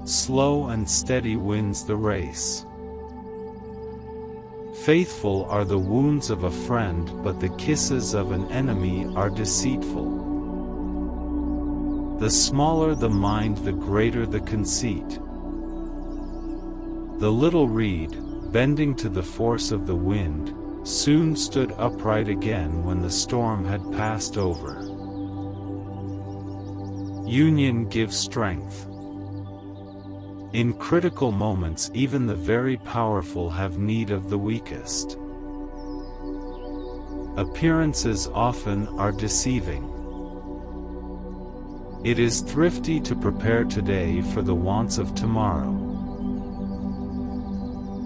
slow and steady wins the race. Faithful are the wounds of a friend, but the kisses of an enemy are deceitful. The smaller the mind, the greater the conceit. The little reed, bending to the force of the wind, soon stood upright again when the storm had passed over. Union gives strength. In critical moments, even the very powerful have need of the weakest. Appearances often are deceiving. It is thrifty to prepare today for the wants of tomorrow.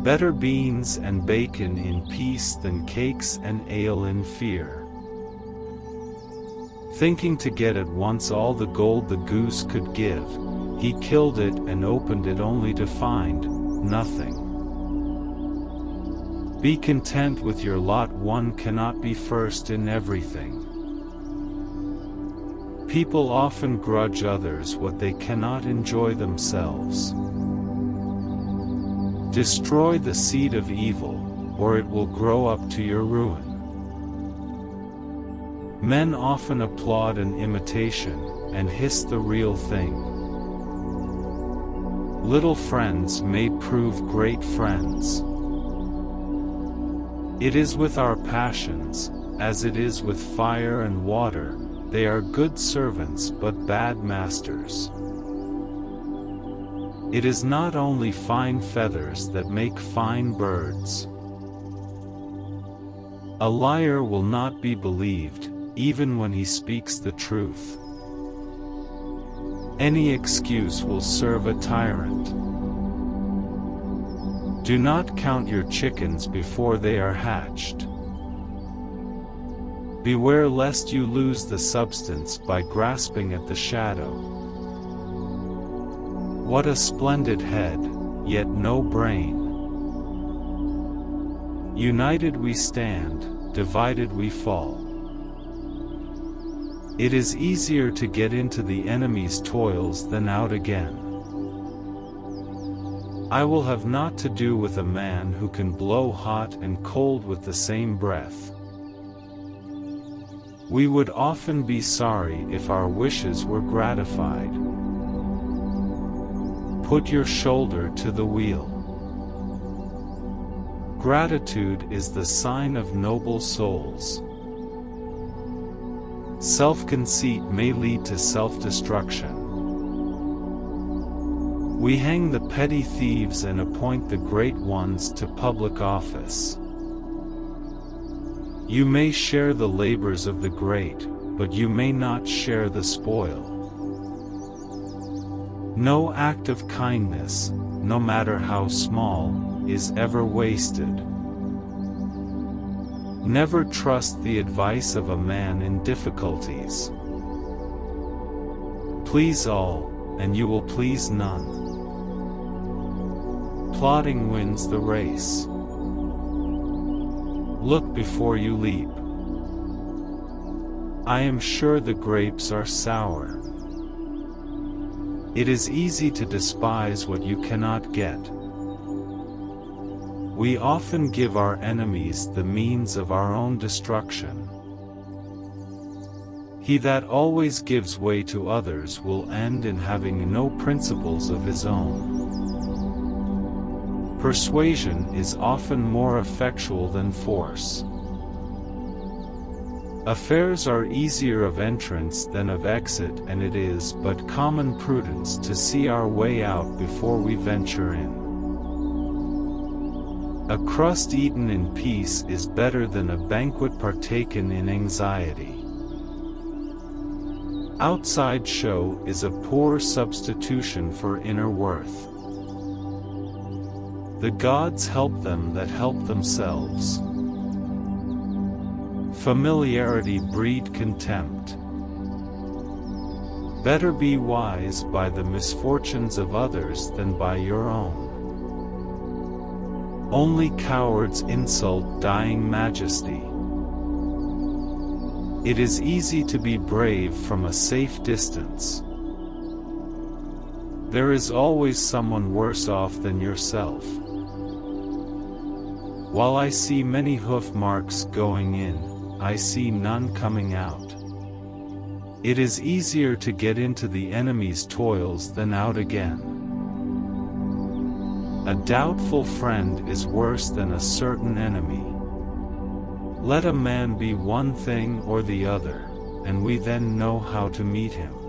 Better beans and bacon in peace than cakes and ale in fear. Thinking to get at once all the gold the goose could give, he killed it and opened it only to find nothing. Be content with your lot, one cannot be first in everything. People often grudge others what they cannot enjoy themselves. Destroy the seed of evil, or it will grow up to your ruin. Men often applaud an imitation, and hiss the real thing. Little friends may prove great friends. It is with our passions, as it is with fire and water, they are good servants but bad masters. It is not only fine feathers that make fine birds. A liar will not be believed, even when he speaks the truth. Any excuse will serve a tyrant. Do not count your chickens before they are hatched. Beware lest you lose the substance by grasping at the shadow. What a splendid head, yet no brain. United we stand, divided we fall. It is easier to get into the enemy's toils than out again. I will have naught to do with a man who can blow hot and cold with the same breath. We would often be sorry if our wishes were gratified. Put your shoulder to the wheel. Gratitude is the sign of noble souls. Self-conceit may lead to self-destruction. We hang the petty thieves and appoint the great ones to public office. You may share the labors of the great, but you may not share the spoil. No act of kindness, no matter how small, is ever wasted. Never trust the advice of a man in difficulties. Please all, and you will please none. Plodding wins the race. Look before you leap. I am sure the grapes are sour. It is easy to despise what you cannot get. We often give our enemies the means of our own destruction. He that always gives way to others will end in having no principles of his own. Persuasion is often more effectual than force. Affairs are easier of entrance than of exit, and it is but common prudence to see our way out before we venture in. A crust eaten in peace is better than a banquet partaken in anxiety. Outside show is a poor substitution for inner worth. The gods help them that help themselves. Familiarity breeds contempt. Better be wise by the misfortunes of others than by your own. Only cowards insult dying majesty. It is easy to be brave from a safe distance. There is always someone worse off than yourself. While I see many hoof marks going in, I see none coming out. It is easier to get into the enemy's toils than out again. A doubtful friend is worse than a certain enemy. Let a man be one thing or the other, and we then know how to meet him.